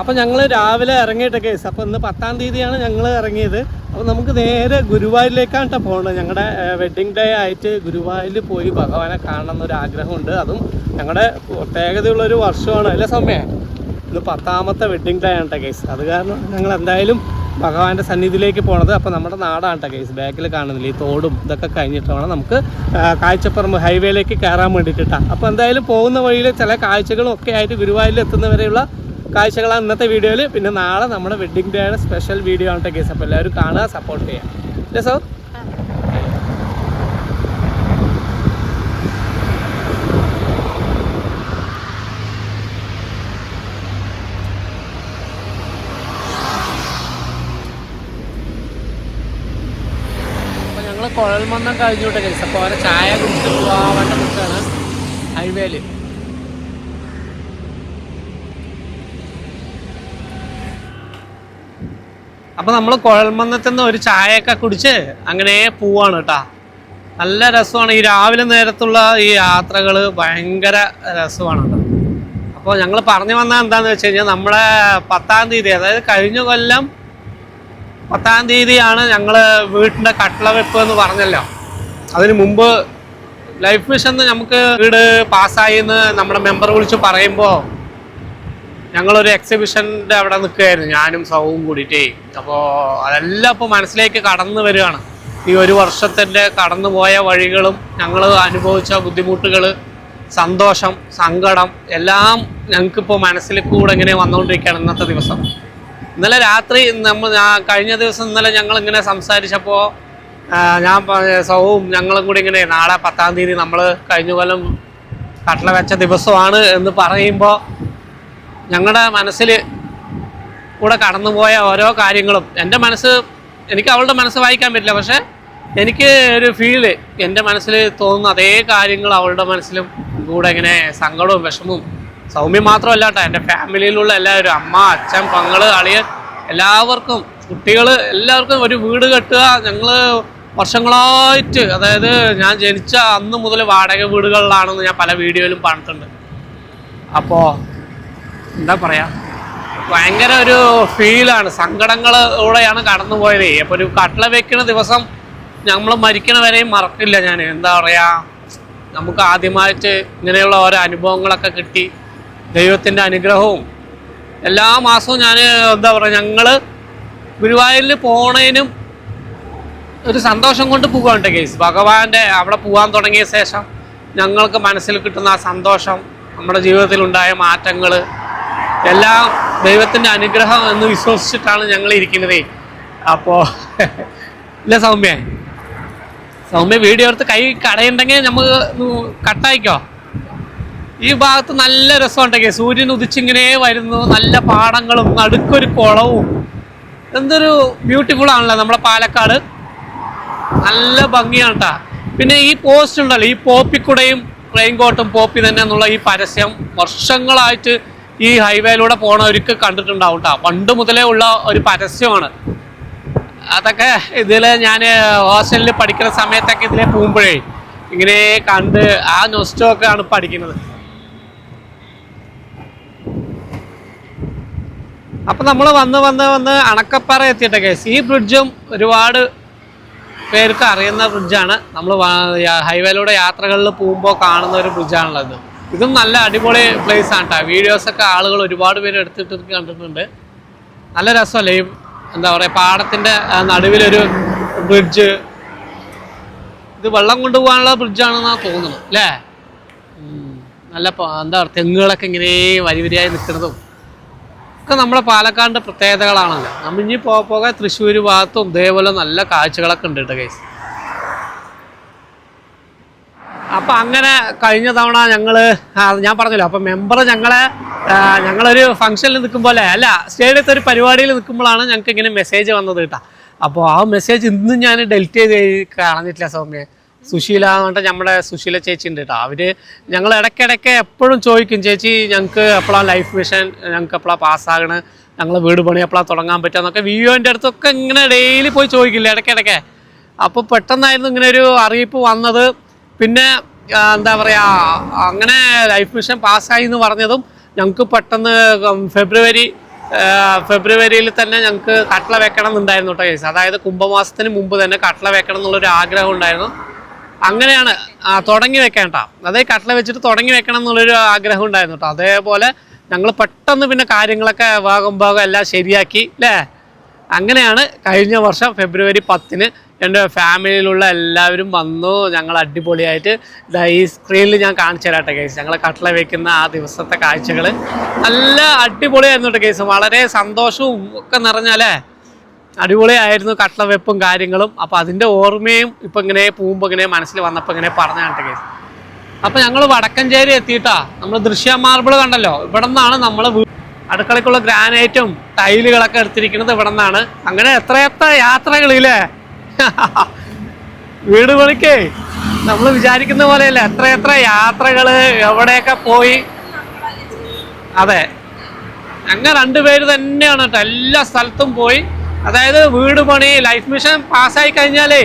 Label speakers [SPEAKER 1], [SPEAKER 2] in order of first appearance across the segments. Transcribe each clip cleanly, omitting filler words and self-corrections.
[SPEAKER 1] അപ്പോൾ ഞങ്ങൾ രാവിലെ ഇറങ്ങിയിട്ട കേസ്. അപ്പോൾ ഇന്ന് 10-ാം തീയതിയാണ് ഞങ്ങൾ ഇറങ്ങിയത്. അപ്പോൾ നമുക്ക് നേരെ ഗുരുവായൂരിലേക്കാണ് കേട്ടോ പോകുന്നത്. ഞങ്ങളുടെ വെഡ്ഡിങ് ഡേ ആയിട്ട് ഗുരുവായൂരിൽ പോയി ഭഗവാനെ കാണണം എന്നൊരു ആഗ്രഹമുണ്ട്. അതും ഞങ്ങളുടെ പ്രത്യേകതയുള്ളൊരു വർഷമാണ് അല്ലേ സമയം. ഇന്ന് 10ാമത്തെ വെഡ്ഡിങ് ഡേ ആണ് കേട്ടോ കേസ്. അത് കാരണം ഞങ്ങൾ എന്തായാലും ഭഗവാന്റെ സന്നിധിയിലേക്ക് പോണത്. അപ്പോൾ നമ്മുടെ നാടാണ് കേട്ടോ കേസ്. ബാക്കിൽ കാണുന്നില്ല ഈ തോടും ഇതൊക്കെ കഴിഞ്ഞിട്ട് വേണം നമുക്ക് കാഴ്ചപ്പുറം ഹൈവേയിലേക്ക് കയറാൻ വേണ്ടിയിട്ടാണ്. അപ്പോൾ എന്തായാലും പോകുന്ന വഴിയിൽ ചില കാഴ്ചകളും ഒക്കെ ആയിട്ട് ഗുരുവായൂരിൽ എത്തുന്നവരെയുള്ള കാഴ്ചകളാണ് ഇന്നത്തെ വീഡിയോയിൽ. പിന്നെ നാളെ നമ്മുടെ വെഡ്ഡിങ് ഡേയുടെ സ്പെഷ്യൽ വീഡിയോ ആണ് കേട്ടോ കേസ്. അപ്പോൾ എല്ലാവരും കാണുക, സപ്പോർട്ട് ചെയ്യാം. അല്ലേ സോ? അപ്പോൾ ഞങ്ങൾ കുഴൽമന്നം കഴിഞ്ഞോട്ടെ കേസ്. അപ്പോൾ അവരെ ചായ കുടിച്ചിട്ട് പോകാൻ നിൽക്കുകയാണ് ഹൈവേയിൽ. അപ്പോൾ നമ്മൾ കുഴൽമന്നത്തിൽ നിന്ന് ഒരു ചായയൊക്കെ കുടിച്ച് അങ്ങനെ പോവാണ് കേട്ടോ. നല്ല രസമാണ് ഈ രാവിലെ നേരത്തുള്ള ഈ യാത്രകൾ, ഭയങ്കര രസമാണ് കേട്ടോ. അപ്പോൾ ഞങ്ങൾ പറഞ്ഞു വന്നാൽ എന്താണെന്ന് വെച്ച് കഴിഞ്ഞാൽ നമ്മുടെ 10ാം തീയതി, അതായത് കഴിഞ്ഞ കൊല്ലം 10ാം തീയതിയാണ് ഞങ്ങൾ വീട്ടിൻ്റെ കട്ടള വെപ്പ് എന്ന് പറഞ്ഞല്ലോ. അതിന് മുമ്പ് ലൈഫ് മിഷൻ നമുക്ക് വീട് പാസ്സായി എന്ന് നമ്മുടെ മെമ്പർ വിളിച്ച് പറയുമ്പോൾ ഞങ്ങളൊരു എക്സിബിഷൻ്റെ അവിടെ നിൽക്കുകയായിരുന്നു, ഞാനും സൗവും കൂടിയിട്ടേ. അപ്പോൾ അതെല്ലാം ഇപ്പോൾ മനസ്സിലേക്ക് കടന്നു വരികയാണ്. ഈ ഒരു വർഷത്തിൻ്റെ കടന്നു പോയ വഴികളും ഞങ്ങൾ അനുഭവിച്ച ബുദ്ധിമുട്ടുകൾ, സന്തോഷം, സങ്കടം എല്ലാം ഞങ്ങൾക്കിപ്പോൾ മനസ്സിൽ കൂടെ ഇങ്ങനെ വന്നുകൊണ്ടിരിക്കുകയാണ് ഇന്നത്തെ ദിവസം. ഇന്നലെ രാത്രി കഴിഞ്ഞ ദിവസം ഇന്നലെ ഞങ്ങളിങ്ങനെ സംസാരിച്ചപ്പോൾ ഞാൻ സൗവും ഞങ്ങളും കൂടി ഇങ്ങനെ നാളെ 10ാം തീയതി നമ്മൾ കഴിഞ്ഞ കൊല്ലം കട്ടള വെച്ച ദിവസമാണ് എന്ന് പറയുമ്പോൾ ഞങ്ങളുടെ മനസ്സിൽ കൂടെ കടന്നുപോയ ഓരോ കാര്യങ്ങളും എനിക്ക് അവളുടെ മനസ്സ് വായിക്കാൻ പറ്റില്ല, പക്ഷെ എനിക്ക് ഒരു ഫീല് എൻ്റെ മനസ്സിൽ തോന്നുന്ന അതേ കാര്യങ്ങൾ അവളുടെ മനസ്സിലും കൂടെ ഇങ്ങനെ സങ്കടവും വിഷമവും. സൗമ്യം മാത്രമല്ല കേട്ടോ, എൻ്റെ ഫാമിലിയിലുള്ള എല്ലാവരും, അമ്മ, അച്ഛൻ, പെങ്ങള്, അളിയൻ, എല്ലാവർക്കും, കുട്ടികൾ, എല്ലാവർക്കും ഒരു വീട് കെട്ടുക. ഞങ്ങൾ വർഷങ്ങളായിട്ട്, അതായത് ഞാൻ ജനിച്ച അന്ന് മുതൽ വാടക വീടുകളിലാണെന്ന് ഞാൻ പല വീഡിയോയിലും പറഞ്ഞിട്ടുണ്ട്. അപ്പോൾ എന്താ പറയുക, ഭയങ്കര ഒരു ഫീലാണ്, സങ്കടങ്ങളിലൂടെയാണ് കടന്നു പോയത്. അപ്പോൾ ഒരു കട്ടള വെക്കുന്ന ദിവസം നമ്മൾ മരിക്കണ വരെയും മറക്കില്ല ഞാൻ. എന്താ പറയുക, നമുക്ക് ആദ്യമായിട്ട് ഇങ്ങനെയുള്ള ഓരോ അനുഭവങ്ങളൊക്കെ കിട്ടി, ദൈവത്തിൻ്റെ അനുഗ്രഹവും എല്ലാ മാസവും ഞാൻ എന്താ പറയുക, ഞങ്ങൾ ഗുരുവായൂരിൽ പോണതിനും ഒരു സന്തോഷം കൊണ്ട് പോകുകയാണ് കേസ്. ഭഗവാന്റെ അവിടെ പോകാൻ തുടങ്ങിയ ശേഷം ഞങ്ങൾക്ക് മനസ്സിൽ കിട്ടുന്ന ആ സന്തോഷം, നമ്മുടെ ജീവിതത്തിലുണ്ടായ മാറ്റങ്ങൾ എല്ലാം ദൈവത്തിൻ്റെ അനുഗ്രഹം എന്ന് വിശ്വസിച്ചിട്ടാണ് ഞങ്ങൾ ഇരിക്കുന്നത്. അപ്പോൾ ഇല്ല സൗമ്യ വീഡിയോ എടുത്ത് കൈ കടയുണ്ടെങ്കിൽ നമുക്ക് കട്ടായിക്കോ. ഈ ഭാഗത്ത് നല്ല രസമുണ്ടെങ്കിൽ സൂര്യൻ ഉദിച്ചിങ്ങനെ വരുന്നു, നല്ല പാടങ്ങളും നടുക്കൊരു കുളവും, എന്തൊരു ബ്യൂട്ടിഫുൾ ആണല്ലോ നമ്മുടെ പാലക്കാട്. നല്ല ഭംഗിയാണ് കേട്ടോ. പിന്നെ ഈ പോസ്റ്റ് ഉണ്ടല്ലോ, ഈ പോപ്പിക്കുടയും റെയിൻകോട്ടും പോപ്പി തന്നെ എന്നുള്ള ഈ പരസ്യം വർഷങ്ങളായിട്ട് ഈ ഹൈവേയിലൂടെ പോണവർക്ക് കണ്ടിട്ടുണ്ടാവും കേട്ടോ. പണ്ട് മുതലേ ഉള്ള ഒരു പരസ്യമാണ്. അതൊക്കെ ഇതിൽ ഞാൻ ഹോസ്റ്റലിൽ പഠിക്കുന്ന സമയത്തൊക്കെ ഇതിലെ പോകുമ്പോഴേ ഇങ്ങനെ കണ്ട് ആ നൊസ്റ്റൊക്കെയാണ് പഠിക്കുന്നത്. അപ്പം നമ്മൾ വന്ന് അണക്കപ്പാറ എത്തിയിട്ട കേസ്. ഈ ബ്രിഡ്ജും ഒരുപാട് പേർക്ക് അറിയുന്ന ബ്രിഡ്ജാണ്. നമ്മൾ ഹൈവേയിലൂടെ യാത്രകളിൽ പോകുമ്പോൾ കാണുന്ന ഒരു ബ്രിഡ്ജാണുള്ളത്. ഇതും നല്ല അടിപൊളി പ്ലേസ് ആണ് കേട്ടോ. വീഡിയോസൊക്കെ ആളുകൾ ഒരുപാട് പേര് എടുത്തിട്ട് കണ്ടിട്ടുണ്ട്. നല്ല രസമല്ലേ ഈ എന്താ പറയുക, പാടത്തിൻ്റെ നടുവിലൊരു ബ്രിഡ്ജ്. ഇത് വെള്ളം കൊണ്ടുപോകാനുള്ള ബ്രിഡ്ജാണെന്നാണ് തോന്നുന്നത് അല്ലേ. നല്ല എന്താ പറയുക, തെങ്ങുകളൊക്കെ ഇങ്ങനെ വരിവരിയായി നിൽക്കുന്നതും ഒക്കെ നമ്മുടെ പാലക്കാടിൻ്റെ പ്രത്യേകതകളാണല്ലോ. നമ്മൾ ഇനി പോകെ തൃശ്ശൂർ ഭാഗത്തും ഇതേപോലെ നല്ല കാഴ്ചകളൊക്കെ ഉണ്ട് കേട്ടോ ഗൈസ്. അപ്പം അങ്ങനെ കഴിഞ്ഞ തവണ ഞാൻ പറഞ്ഞല്ലോ, അപ്പം മെമ്പർ ഞങ്ങളൊരു ഫംഗ്ഷനിൽ നിൽക്കുമ്പോൾ അല്ല സ്റ്റേഡിയത്തെ ഒരു പരിപാടിയിൽ നിൽക്കുമ്പോഴാണ് ഞങ്ങൾക്ക് ഇങ്ങനെ മെസ്സേജ് വന്നത് കേട്ടോ. അപ്പോൾ ആ മെസ്സേജ് ഇന്നും ഞാൻ ഡെലിറ്റ് ചെയ്ത് കളഞ്ഞിട്ടില്ല സൗമ്യ. സുശീല എന്ന് പറഞ്ഞിട്ട് നമ്മുടെ സുശീല ചേച്ചി ഉണ്ട് കേട്ടോ. അവർ ഞങ്ങൾ ഇടയ്ക്കിടയ്ക്ക് എപ്പോഴും ചോദിക്കും, ചേച്ചി ഞങ്ങൾക്ക് എപ്പോഴാണ് ലൈഫ് മിഷൻ, ഞങ്ങൾക്ക് എപ്പോഴാണ് പാസ്സാകണ്, ഞങ്ങൾ വീട് പണി എപ്പോഴാണ് തുടങ്ങാൻ പറ്റുക എന്നൊക്കെ വിയോൻ്റെ അടുത്തൊക്കെ ഇങ്ങനെ ഡെയിലി പോയി ചോദിക്കില്ല ഇടയ്ക്കിടയ്ക്ക്. അപ്പോൾ പെട്ടെന്നായിരുന്നു ഇങ്ങനെ ഒരു അറിയിപ്പ് വന്നത്. പിന്നെ എന്താ പറയുക, അങ്ങനെ ലൈഫ് മിഷൻ പാസ്സായി എന്ന് പറഞ്ഞതും ഞങ്ങൾക്ക് പെട്ടെന്ന് ഫെബ്രുവരി ഫെബ്രുവരിയിൽ തന്നെ ഞങ്ങൾക്ക് കട്ട്ള വെക്കണം എന്നുണ്ടായിരുന്നു കേട്ടോ കേസ്. അതായത് കുംഭമാസത്തിന് മുമ്പ് തന്നെ കട്ട്ള വെക്കണം എന്നുള്ളൊരു ആഗ്രഹം ഉണ്ടായിരുന്നു. അങ്ങനെയാണ് തുടങ്ങി വെക്കാൻ കേട്ടോ. അതേ കട്ട്ള വെച്ചിട്ട് തുടങ്ങി വെക്കണം എന്നുള്ളൊരു ആഗ്രഹം ഉണ്ടായിരുന്നു കേട്ടോ. അതേപോലെ ഞങ്ങൾ പെട്ടെന്ന് പിന്നെ കാര്യങ്ങളൊക്കെ ഭാഗം എല്ലാം ശരിയാക്കി അല്ലേ. അങ്ങനെയാണ് കഴിഞ്ഞ വർഷം ഫെബ്രുവരി 10-ന് എൻ്റെ ഫാമിലിയിലുള്ള എല്ലാവരും വന്നു. ഞങ്ങൾ അടിപൊളിയായിട്ട് ഈ സ്ക്രീനിൽ ഞാൻ കാണിച്ചു തരാട്ടെ കേസ്. ഞങ്ങൾ കട്ട്ള വയ്ക്കുന്ന ആ ദിവസത്തെ കാഴ്ചകൾ നല്ല അടിപൊളിയായിരുന്നു കേട്ടോ കേസ്. വളരെ സന്തോഷവും ഒക്കെ നിറഞ്ഞാലേ അടിപൊളിയായിരുന്നു കട്ട്ള വെപ്പും കാര്യങ്ങളും. അപ്പോൾ അതിൻ്റെ ഓർമ്മയും ഇപ്പം ഇങ്ങനെ പോകുമ്പോൾ ഇങ്ങനെ മനസ്സിൽ വന്നപ്പോൾ ഇങ്ങനെ പറഞ്ഞാട്ടെ കേസ്. അപ്പോൾ ഞങ്ങൾ വടക്കഞ്ചേരി എത്തിയിട്ടാ. നമ്മൾ ദൃശ്യ മാർബിൾ കണ്ടല്ലോ, ഇവിടെ നിന്നാണ് നമ്മൾ അടുക്കളയ്ക്കുള്ള ഗ്രാനൈറ്റും ടൈലുകളൊക്കെ എടുത്തിരിക്കുന്നത് ഇവിടെ നിന്നാണ്. അങ്ങനെ എത്രയെത്ര യാത്രകളില്ലേ വീട് പണിക്കേ നമ്മൾ വിചാരിക്കുന്ന പോലെയല്ല, എത്രയെത്ര യാത്രകൾ എവിടെയൊക്കെ പോയി. അതെ, ഞങ്ങൾ രണ്ടുപേര് തന്നെയാണ് കേട്ടോ എല്ലാ സ്ഥലത്തും പോയി. അതായത് വീട് പണി ലൈഫ് മിഷൻ പാസ്സായി കഴിഞ്ഞാലേ,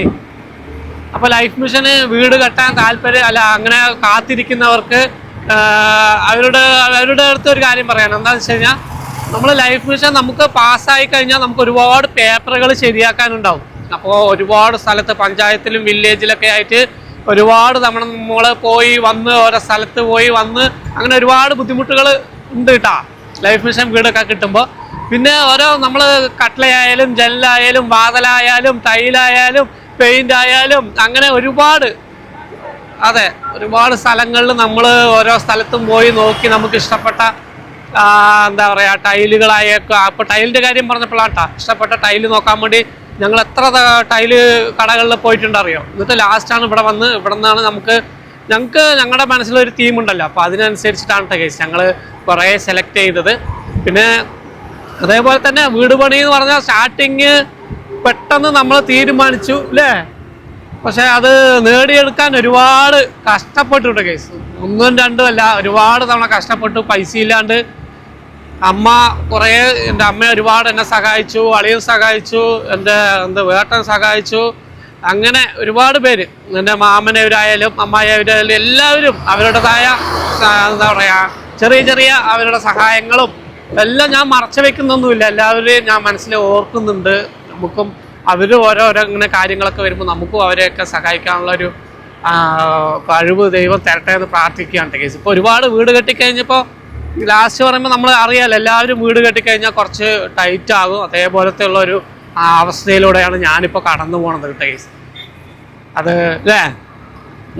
[SPEAKER 1] അപ്പോൾ ലൈഫ് മിഷന് വീട് കെട്ടാൻ താല്പര്യം അല്ല അങ്ങനെ കാത്തിരിക്കുന്നവർക്ക് അവരുടെ അടുത്ത് ഒരു കാര്യം പറയാൻ എന്താണെന്ന് വെച്ച് കഴിഞ്ഞാൽ, നമ്മൾ ലൈഫ് മിഷൻ നമുക്ക് പാസ്സായി കഴിഞ്ഞാൽ നമുക്ക് ഒരുപാട് പേപ്പറുകൾ ശരിയാക്കാനുണ്ടാവും. അപ്പോൾ ഒരുപാട് സ്ഥലത്ത് പഞ്ചായത്തിലും വില്ലേജിലൊക്കെ ആയിട്ട് ഒരുപാട് തവണ നമ്മൾ പോയി വന്ന് ഓരോ സ്ഥലത്ത് പോയി വന്ന് അങ്ങനെ ഒരുപാട് ബുദ്ധിമുട്ടുകൾ ഉണ്ട് കേട്ടോ ലൈഫ് മിഷൻ വീടൊക്കെ കിട്ടുമ്പോൾ. പിന്നെ ഓരോ നമ്മൾ കട്ട്ളയായാലും ജനലായാലും വാതിലായാലും ടൈലായാലും പെയിൻ്റ് ആയാലും അങ്ങനെ ഒരുപാട് സ്ഥലങ്ങളിൽ നമ്മൾ ഓരോ സ്ഥലത്തും പോയി നോക്കി നമുക്ക് ഇഷ്ടപ്പെട്ട എന്താ പറയുക ടൈലുകളായേക്കും. അപ്പോൾ ടൈലിൻ്റെ കാര്യം പറഞ്ഞപ്പോഴാണ് ഇഷ്ടപ്പെട്ട ടൈല് നോക്കാൻ വേണ്ടി ഞങ്ങൾ എത്ര ടൈല് കടകളിൽ പോയിട്ടുണ്ടറിയോ. എന്നിട്ട് ലാസ്റ്റാണ് ഇവിടെ നിന്നാണ് ഞങ്ങൾക്ക് ഞങ്ങളുടെ മനസ്സിലൊരു തീമുണ്ടല്ലോ, അപ്പോൾ അതിനനുസരിച്ചിട്ടാണ് കേസ് ഞങ്ങൾ കുറേ സെലക്ട് ചെയ്തത്. പിന്നെ അതേപോലെ തന്നെ വീട് പണി എന്ന് പറഞ്ഞാൽ സ്റ്റാർട്ടിങ് പെട്ടെന്ന് നമ്മൾ തീരുമാനിച്ചു അല്ലേ. പക്ഷെ അത് നേടിയെടുക്കാൻ ഒരുപാട് കഷ്ടപ്പെട്ടിട്ട് കേസ്, 1-2 അല്ല, ഒരുപാട് തവണ കഷ്ടപ്പെട്ടു. പൈസ ഇല്ലാണ്ട് എൻ്റെ അമ്മ ഒരുപാട് എന്നെ സഹായിച്ചു, അളിയൻ സഹായിച്ചു, എൻ്റെ വേട്ടൻ സഹായിച്ചു. അങ്ങനെ ഒരുപാട് പേര്, എൻ്റെ മാമനവരായാലും അമ്മായിവരായാലും എല്ലാവരും അവരുടേതായ എന്താ പറയുക ചെറിയ അവരുടെ സഹായങ്ങളും എല്ലാം ഞാൻ മറച്ചു വെക്കുന്നൊന്നുമില്ല. എല്ലാവരെയും ഞാൻ മനസ്സിൽ ഓർക്കുന്നുണ്ട്. നമുക്കും അവർ ഓരോരോ ഇങ്ങനെ കാര്യങ്ങളൊക്കെ വരുമ്പോൾ നമുക്കും അവരെയൊക്കെ സഹായിക്കാനുള്ളൊരു കഴിവ് ദൈവം തരട്ടെ എന്ന് പ്രാർത്ഥിക്കുകയാണ് കേസ്. ഇപ്പോൾ ഒരുപാട് വീട് കെട്ടിക്കഴിഞ്ഞപ്പോൾ ലാസ്റ്റ് പറയുമ്പോൾ നമ്മൾ അറിയാമല്ലോ, എല്ലാവരും വീട് കെട്ടിക്കഴിഞ്ഞാൽ കുറച്ച് ടൈറ്റ് ആകും. അതേപോലത്തെ ഉള്ളൊരു അവസ്ഥയിലൂടെയാണ് ഞാനിപ്പോൾ കടന്നു പോകണത് കേസ്. അത് അല്ലേ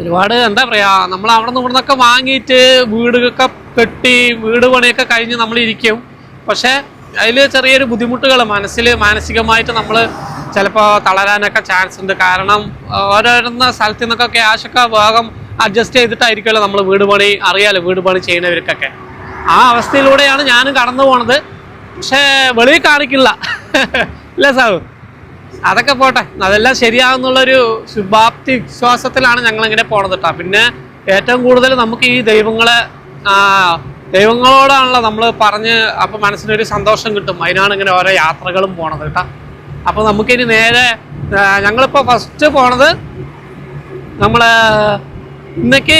[SPEAKER 1] ഒരുപാട് എന്താ പറയുക, നമ്മൾ അവിടെ നിന്ന് ഇവിടുന്നൊക്കെ വാങ്ങിയിട്ട് വീടൊക്കെ കെട്ടി വീട് പണിയൊക്കെ കഴിഞ്ഞ് നമ്മൾ ഇരിക്കും. പക്ഷേ അതിൽ ചെറിയൊരു ബുദ്ധിമുട്ടുകൾ മാനസികമായിട്ട് നമ്മൾ ചിലപ്പോൾ തളരാനൊക്കെ ചാൻസ് ഉണ്ട്. കാരണം ഓരോരുന്ന സ്ഥലത്തു നിന്നൊക്കെ ക്യാഷൊക്കെ വേഗം അഡ്ജസ്റ്റ് ചെയ്തിട്ടായിരിക്കുമല്ലോ നമ്മൾ വീട് പണി അറിയാമല്ലോ, വീട് പണി ചെയ്യുന്നവർക്കൊക്കെ. ആ അവസ്ഥയിലൂടെയാണ് ഞാനും കടന്നു പോണത്. പക്ഷേ വെളിയിൽ കാണിക്കില്ല ഇല്ല സാബ്. അതൊക്കെ പോട്ടെ, അതെല്ലാം ശരിയാകുന്നുള്ളൊരു ശുഭാപ്തി വിശ്വാസത്തിലാണ് ഞങ്ങളിങ്ങനെ പോണത് കേട്ടോ. പിന്നെ ഏറ്റവും കൂടുതൽ നമുക്ക് ഈ ദൈവങ്ങളോടാണല്ലോ നമ്മൾ പറഞ്ഞ് അപ്പോൾ മനസ്സിനൊരു സന്തോഷം കിട്ടും. അതിനാണ് ഇങ്ങനെ ഓരോ യാത്രകളും പോണത് കേട്ടോ. അപ്പോൾ നമുക്കിനി നേരെ ഞങ്ങളിപ്പോൾ ഫസ്റ്റ് പോണത് നമ്മൾ ഇന്നേക്ക്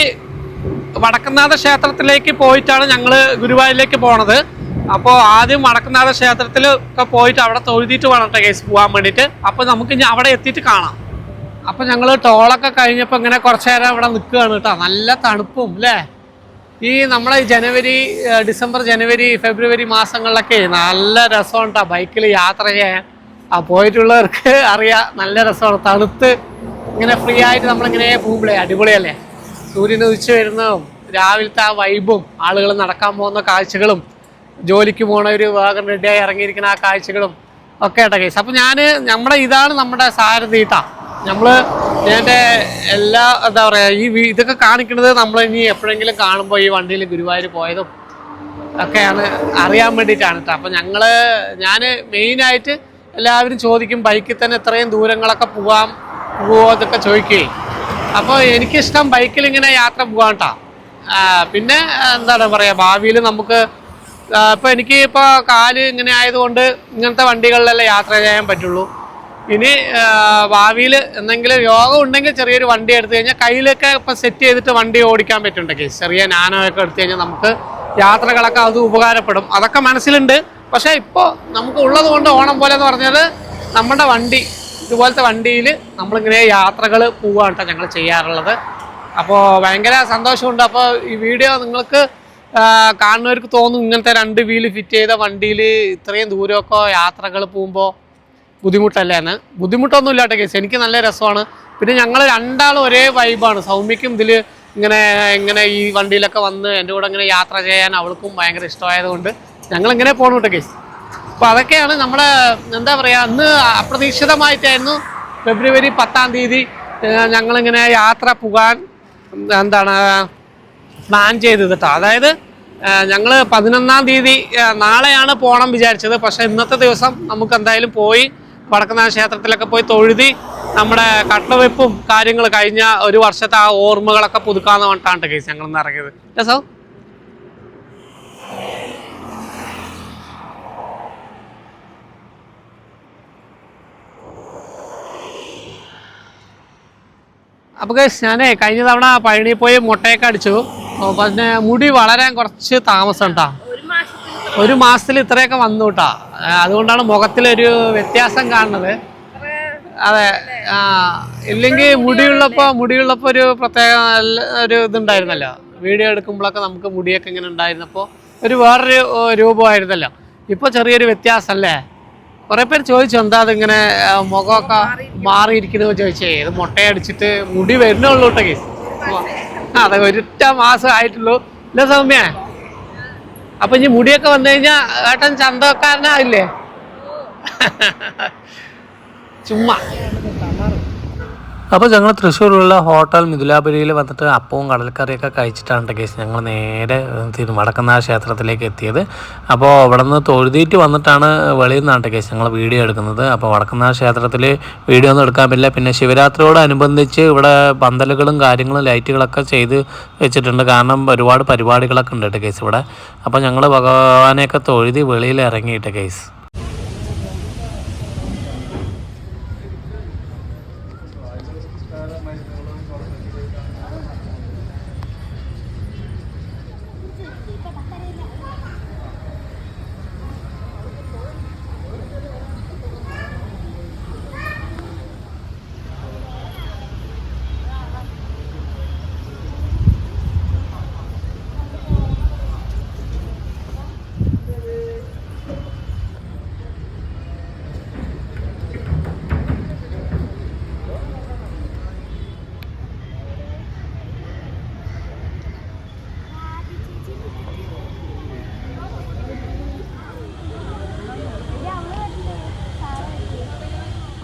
[SPEAKER 1] വടക്കുംനാഥ ക്ഷേത്രത്തിലേക്ക് പോയിട്ടാണ് ഞങ്ങൾ ഗുരുവായൂരിലേക്ക് പോണത്. അപ്പോൾ ആദ്യം വടക്കുംനാഥ ക്ഷേത്രത്തിൽ ഒക്കെ പോയിട്ട് അവിടെ തൊഴുതിയിട്ട് വേണം കേസ് പോകാൻ വേണ്ടിയിട്ട്. അപ്പോൾ നമുക്ക് ഇനി അവിടെ എത്തിയിട്ട് കാണാം. അപ്പോൾ ഞങ്ങൾ ടോളൊക്കെ കഴിഞ്ഞപ്പോൾ ഇങ്ങനെ കുറച്ച് നേരം ഇവിടെ നിൽക്കുകയാണ് കേട്ടോ. നല്ല തണുപ്പും അല്ലേ. ഈ നമ്മളെ ഡിസംബർ ജനുവരി ഫെബ്രുവരി മാസങ്ങളിലൊക്കെ നല്ല രസമാണ് കേട്ടോ ബൈക്കിൽ യാത്ര ചെയ്യാൻ. പോയിട്ടുള്ളവർക്ക് അറിയാം, നല്ല രസമാണ്. തണുത്ത് ഇങ്ങനെ ഫ്രീ ആയിട്ട് നമ്മളിങ്ങനെ പോകുമ്പോഴേ അടിപൊളിയല്ലേ. സൂര്യൻ ഉദിച്ചു വരുന്നതും രാവിലത്തെ ആ വൈബും ആളുകൾ നടക്കാൻ പോകുന്ന കാഴ്ചകളും ജോലിക്ക് പോണവർ വേഗം റെഡിയായി ഇറങ്ങിയിരിക്കുന്ന ആ കാഴ്ചകളും ഒക്കെ കേട്ടോ കേസ്. അപ്പോൾ ഇതാണ് നമ്മുടെ സാരഥി കേട്ടോ. എൻ്റെ എല്ലാ എന്താ പറയുക ഇതൊക്കെ കാണിക്കുന്നത് നമ്മൾ ഇനി എപ്പോഴെങ്കിലും കാണുമ്പോൾ ഈ വണ്ടിയിൽ ഗുരുവായൂർ പോയതും ഒക്കെയാണ് അറിയാൻ വേണ്ടിയിട്ടാണ് കേട്ടോ. അപ്പോൾ ഞാൻ മെയിനായിട്ട് എല്ലാവരും ചോദിക്കും ബൈക്കിൽ തന്നെ ഇത്രയും ദൂരങ്ങളൊക്കെ പോവോ എന്നൊക്കെ ചോദിക്കുകയും. അപ്പോൾ എനിക്കിഷ്ടം ബൈക്കിൽ ഇങ്ങനെ യാത്ര പോകാൻ കേട്ടോ. പിന്നെ എന്താണ് പറയുക, ഭാവിയിൽ നമുക്ക് ഇപ്പോൾ കാല് ഇങ്ങനെ ആയതുകൊണ്ട് ഇങ്ങനത്തെ വണ്ടികളിലെല്ലാം യാത്ര ചെയ്യാൻ പറ്റുള്ളൂ. ഇനി ഭാവിയിൽ എന്തെങ്കിലും യോഗം ഉണ്ടെങ്കിൽ ചെറിയൊരു വണ്ടി എടുത്തു കഴിഞ്ഞാൽ കയ്യിലൊക്കെ ഇപ്പോൾ സെറ്റ് ചെയ്തിട്ട് വണ്ടി ഓടിക്കാൻ പറ്റുന്നുണ്ട് കേസ്. ചെറിയ നാനോ ഒക്കെ എടുത്തു കഴിഞ്ഞാൽ നമുക്ക് യാത്രകളൊക്കെ അത് ഉപകാരപ്പെടും. അതൊക്കെ മനസ്സിലുണ്ട്. പക്ഷേ ഇപ്പോൾ നമുക്ക് ഉള്ളത് കൊണ്ട് ഓണം പോലെ എന്ന് പറഞ്ഞത് നമ്മുടെ വണ്ടി ഇതുപോലത്തെ വണ്ടിയിൽ നമ്മളിങ്ങനെ യാത്രകൾ പോവുകയാണ് കേട്ടോ ഞങ്ങൾ ചെയ്യാറുള്ളത്. അപ്പോൾ ഭയങ്കര സന്തോഷമുണ്ട്. അപ്പോൾ ഈ വീഡിയോ നിങ്ങൾക്ക് കാണുന്നവർക്ക് തോന്നും ഇങ്ങനത്തെ 2 വീല് ഫിറ്റ് ചെയ്ത വണ്ടിയിൽ ഇത്രയും ദൂരമൊക്കെ യാത്രകൾ പോകുമ്പോൾ ബുദ്ധിമുട്ടല്ലേ എന്ന്. ബുദ്ധിമുട്ടൊന്നും ഇല്ലാത്ത കേസ്, എനിക്ക് നല്ല രസമാണ്. പിന്നെ ഞങ്ങൾ രണ്ടാളും ഒരേ വൈബാണ്. സൗമ്യക്കും ഇതിൽ ഇങ്ങനെ ഈ വണ്ടിയിലൊക്കെ വന്ന് എൻ്റെ കൂടെ ഇങ്ങനെ യാത്ര ചെയ്യാൻ അവൾക്കും ഭയങ്കര ഇഷ്ടമായതുകൊണ്ട് ഞങ്ങളിങ്ങനെ പോകണം കേട്ടോ കേസ്. അപ്പോൾ അതൊക്കെയാണ് നമ്മുടെ എന്താ പറയുക, അന്ന് അപ്രതീക്ഷിതമായിട്ടായിരുന്നു ഫെബ്രുവരി 10-ാം തീയതി ഞങ്ങളിങ്ങനെ യാത്ര പോകാൻ പ്ലാൻ ചെയ്തത് കേട്ടോ. അതായത് ഞങ്ങൾ 11-ാം തീയതി നാളെയാണ് പോകണം വിചാരിച്ചത്. പക്ഷേ ഇന്നത്തെ ദിവസം നമുക്ക് എന്തായാലും പോയി വടക്കുംനാഥ ക്ഷേത്രത്തിലൊക്കെ പോയി തൊഴുതി നമ്മുടെ കട്ടവെപ്പും കാര്യങ്ങൾ കഴിഞ്ഞ ഒരു വർഷത്തെ ആ ഓർമ്മകളൊക്കെ പുതുക്കാന്ന് പറഞ്ഞിട്ടാണ് കേസ് ഞങ്ങളിന്ന് ഇറങ്ങിയത്. രസോ അപ്പോൾ കേസ് ഞാനേ കഴിഞ്ഞ തവണ പഴനി പോയി മുട്ടയൊക്കെ അടിച്ചു. പിന്നെ മുടി വളരാൻ കുറച്ച് താമസം കേട്ടോ. 1 മാസത്തിൽ ഇത്രയൊക്കെ വന്നു കേട്ടോ. അതുകൊണ്ടാണ് മുഖത്തിലൊരു വ്യത്യാസം കാണുന്നത്. അതെ, ഇല്ലെങ്കിൽ മുടിയുള്ളപ്പോൾ ഒരു പ്രത്യേക ഒരു ഇതുണ്ടായിരുന്നല്ലോ. വീഡിയോ എടുക്കുമ്പോഴൊക്കെ നമുക്ക് മുടിയൊക്കെ ഇങ്ങനെ ഉണ്ടായിരുന്നപ്പോൾ വേറൊരു രൂപമായിരുന്നല്ലോ. ഇപ്പോൾ ചെറിയൊരു വ്യത്യാസം അല്ലേ. കുറേ പേര് ചോദിച്ചു എന്താ അതിങ്ങനെ മുഖമൊക്കെ മാറിയിരിക്കണമെന്ന് ചോദിച്ചേ. ഇത് മുട്ടയടിച്ചിട്ട് മുടി വരുന്നുള്ളൂ കേട്ടോ കേസ്. അതെ, 1 മാസം ആയിട്ടുള്ളൂ ഇല്ല സൗമ്യ. അപ്പം ഇനി മുടിയൊക്കെ വന്നു കഴിഞ്ഞാൽ ഏട്ടൻ ചന്തക്കാരനാവില്ലേ? ചുമ്മാ. അപ്പോൾ ഞങ്ങൾ തൃശ്ശൂരുള്ള ഹോട്ടൽ മിഥുലാപുരിയിൽ വന്നിട്ട് അപ്പവും കടൽക്കറിയൊക്കെ കഴിച്ചിട്ടാണ് കേസ് ഞങ്ങൾ നേരെ വടക്കുംനാഥ ക്ഷേത്രത്തിലേക്ക് എത്തിയത്. അപ്പോൾ അവിടെ നിന്ന് തൊഴുതിയിട്ട് വന്നിട്ടാണ് വെളിയിൽ നിന്നാണ് കേസ് ഞങ്ങൾ വീഡിയോ എടുക്കുന്നത്. അപ്പോൾ വടക്കുംനാഥ ക്ഷേത്രത്തിൽ വീഡിയോ ഒന്നും എടുക്കാൻ പറ്റില്ല. പിന്നെ ശിവരാത്രിയോടനുബന്ധിച്ച് ഇവിടെ പന്തലുകളും കാര്യങ്ങളും ലൈറ്റുകളൊക്കെ ചെയ്ത് വെച്ചിട്ടുണ്ട്. കാരണം ഒരുപാട് പരിപാടികളൊക്കെ ഉണ്ട് കേട്ടോ കേസ് ഇവിടെ. അപ്പോൾ ഞങ്ങൾ ഭഗവാനെയൊക്കെ തൊഴുതി വെളിയിൽ ഇറങ്ങിയിട്ട് കേസ്.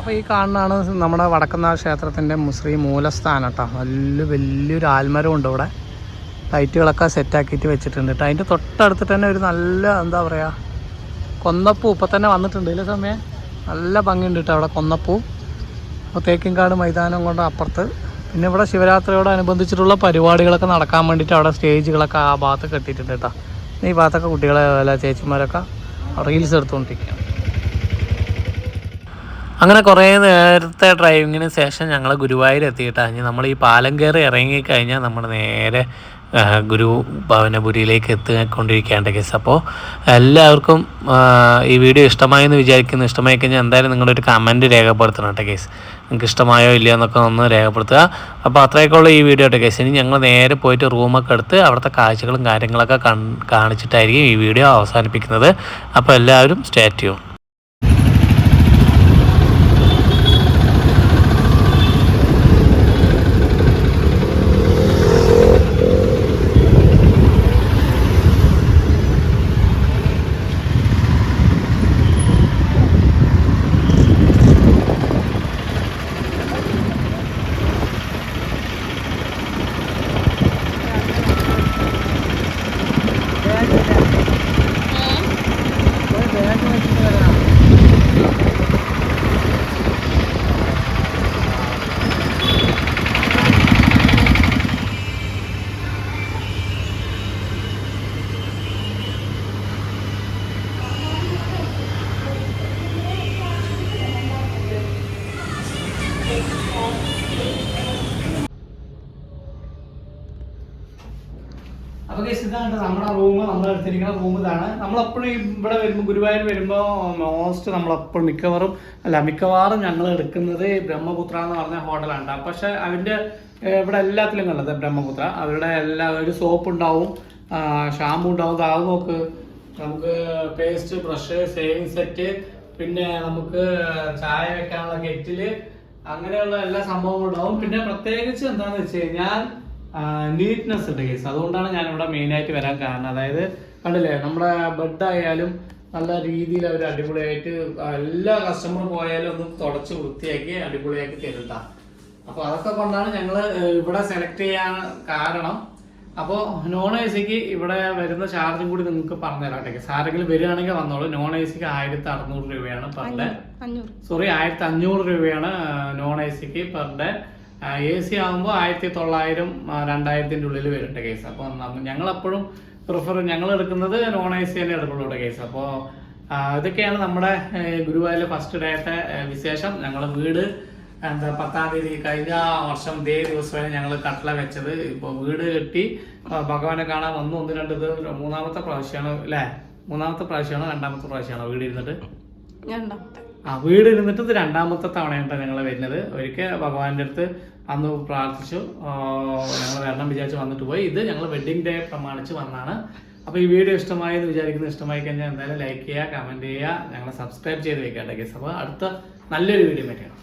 [SPEAKER 1] അപ്പോൾ ഈ കാണുന്നതാണ് നമ്മുടെ വടക്കുംനാഥ ക്ഷേത്രത്തിൻ്റെ മുസ്ലിം മൂലസ്ഥാനം കേട്ടോ. വലിയൊരു ആൽമരം ഉണ്ട് ഇവിടെ. ലൈറ്റുകളൊക്കെ സെറ്റാക്കിയിട്ട് വെച്ചിട്ടുണ്ട് കേട്ടോ. അതിൻ്റെ തൊട്ടടുത്തിട്ട് തന്നെ ഒരു നല്ല എന്താ പറയുക കൊന്നപ്പൂ ഇപ്പം തന്നെ വന്നിട്ടുണ്ട് ഇല്ല സമയം. നല്ല ഭംഗിയുണ്ട് കേട്ടോ അവിടെ കൊന്നപ്പൂ. അപ്പോൾ തേക്കിൻകാട് മൈതാനം കൊണ്ട് അപ്പുറത്ത്. പിന്നെ ഇവിടെ ശിവരാത്രിയോടനുബന്ധിച്ചിട്ടുള്ള പരിപാടികളൊക്കെ നടക്കാൻ വേണ്ടിയിട്ട് അവിടെ സ്റ്റേജുകളൊക്കെ ആ ഭാഗത്ത് കെട്ടിയിട്ടുണ്ട് കേട്ടോ. ഈ ഭാഗത്തൊക്കെ കുട്ടികളെ വല്ല ചേച്ചിമാരൊക്കെ റീൽസ് എടുത്തുകൊണ്ടിരിക്കുകയാണ്. അങ്ങനെ കുറേ നേരത്തെ ഡ്രൈവിങ്ങിന് ശേഷം ഞങ്ങൾ ഗുരുവായൂർ എത്തിയിട്ടാണ്. നമ്മൾ ഈ പാലം കയറി ഇറങ്ങിക്കഴിഞ്ഞാൽ നമ്മൾ നേരെ ഭവനപുരിയിലേക്ക് എത്തിക്കൊണ്ടിരിക്കേണ്ട കേസ്. അപ്പോൾ എല്ലാവർക്കും ഈ വീഡിയോ ഇഷ്ടമായി എന്ന് വിചാരിക്കുന്നു. ഇഷ്ടമായി കഴിഞ്ഞാൽ എന്തായാലും നിങ്ങളൊരു കമൻറ്റ് രേഖപ്പെടുത്തണം കേട്ടോ കേസ്. നിങ്ങൾക്ക് ഇഷ്ടമായോ ഇല്ലയോ എന്നൊക്കെ ഒന്ന് രേഖപ്പെടുത്തുക. അപ്പോൾ അത്രയൊക്കെയുള്ള ഈ വീഡിയോ കേട്ടോ കേസ്. ഇനി ഞങ്ങൾ നേരെ പോയിട്ട് റൂമൊക്കെ എടുത്ത് അവിടുത്തെ കാഴ്ചകളും കാര്യങ്ങളൊക്കെ കാണിച്ചിട്ടായിരിക്കും ഈ വീഡിയോ അവസാനിപ്പിക്കുന്നത്. അപ്പോൾ എല്ലാവരും സ്റ്റേ ട്യൂൺ.
[SPEAKER 2] ഇതാണ് നമ്മുടെ റൂം. നമ്മൾ എടുത്തിരിക്കുന്ന റൂം ഇതാണ്. നമ്മളെപ്പോഴും ഇവിടെ വരുമ്പോൾ, ഗുരുവായൂർ വരുമ്പോൾ മോസ്റ്റ് നമ്മളെപ്പോഴും മിക്കവാറും ഞങ്ങൾ എടുക്കുന്നത് ബ്രഹ്മപുത്ര എന്ന് പറഞ്ഞ ഹോട്ടലാണ്. പക്ഷെ അതിൻ്റെ ഇവിടെ എല്ലാത്തിലും കണ്ടത് ബ്രഹ്മപുത്ര. അവരുടെ ഒരു സോപ്പ് ഉണ്ടാവും, ഷാമ്പു ഉണ്ടാവും. അത് നോക്ക്, നമുക്ക് പേസ്റ്റ്, ബ്രഷ്, ഷേവിങ് സെറ്റ്, പിന്നെ നമുക്ക് ചായ വെക്കാനുള്ള കെറ്റില്, അങ്ങനെയുള്ള എല്ലാ സംഭവങ്ങളും ഉണ്ടാവും. പിന്നെ പ്രത്യേകിച്ച് എന്താണെന്ന് വെച്ച് കഴിഞ്ഞാൽ നീറ്റ്നെസ് ഉണ്ട് കേസ്. അതുകൊണ്ടാണ് ഞാൻ ഇവിടെ മെയിനായിട്ട് വരാൻ കാരണം. അതായത് കണ്ടില്ലേ, നമ്മുടെ ബെഡ് ആയാലും നല്ല രീതിയിൽ അവർ അടിപൊളിയായിട്ട് എല്ലാ കസ്റ്റമർ പോയാലും ഒന്ന് തുടച്ച് വൃത്തിയാക്കി അടിപൊളിയാക്കി തരുന്ന. അപ്പോൾ അതൊക്കെ കൊണ്ടാണ് ഞങ്ങൾ ഇവിടെ സെലക്ട് ചെയ്യാൻ കാരണം. അപ്പോൾ നോൺ എ സിക്ക് ഇവിടെ വരുന്ന ചാർജും കൂടി നിങ്ങൾക്ക് പറഞ്ഞുതരാം കേട്ടോ. ആരെങ്കിലും വരികയാണെങ്കിൽ വന്നോളൂ. നോൺ എ സിക്ക് 1600 രൂപയാണ് പെർ ഡേ. 1500 രൂപയാണ് നോൺ എ സിക്ക് പെർ ഡേ. എ സി ആകുമ്പോൾ 1900 2000-ന്റെ ഉള്ളിൽ വരും കേസ്. അപ്പോൾ ഞങ്ങളെപ്പോഴും ഞങ്ങൾ എടുക്കുന്നത് നോൺ എ സി തന്നെ എടുക്കുള്ളൂ കേസ്. അപ്പോൾ ഇതൊക്കെയാണ് നമ്മുടെ ഗുരുവായൂരിലെ ഫസ്റ്റ് ഡേത്തെ വിശേഷം. ഞങ്ങൾ വീട് 10-ാം തീയതി കഴിഞ്ഞ വർഷം ഇതേ ദിവസമാണ് ഞങ്ങൾ കട്ടള വെച്ചത്. ഇപ്പോൾ വീട് കെട്ടി ഭഗവാനെ കാണാൻ വന്നു. 1-2 മൂന്നാമത്തെ പ്രാവശ്യമാണ് അല്ലേ? മൂന്നാമത്തെ പ്രാവശ്യമാണോ രണ്ടാമത്തെ പ്രാവശ്യമാണോ വീട് ഇരുന്നിട്ട്? വീട് ഇരുന്നിട്ട് ഇത് 2ാമത്തെ തവണയാണ് ഞങ്ങൾ വരുന്നത്. ഒരിക്കൽ ഭഗവാന്റെ അടുത്ത് അന്ന് പ്രാർത്ഥിച്ചു, ഞങ്ങൾ വരണം വിചാരിച്ച് വന്നിട്ട് പോയി. ഇത് ഞങ്ങൾ വെഡിങ് ഡേ പ്രമാണിച്ച് വന്നാണ്. അപ്പോൾ ഈ വീഡിയോ ഇഷ്ടമായെന്ന് വിചാരിക്കുന്നു. ഇഷ്ടമായി കഴിഞ്ഞാൽ എന്തായാലും ലൈക്ക് ചെയ്യുക, കമൻറ്റ് ചെയ്യുക, ഞങ്ങളെ സബ്സ്ക്രൈബ് ചെയ്ത് വെക്കാം. അപ്പോൾ അടുത്ത നല്ലൊരു വീഡിയോ പറ്റിയാണ്.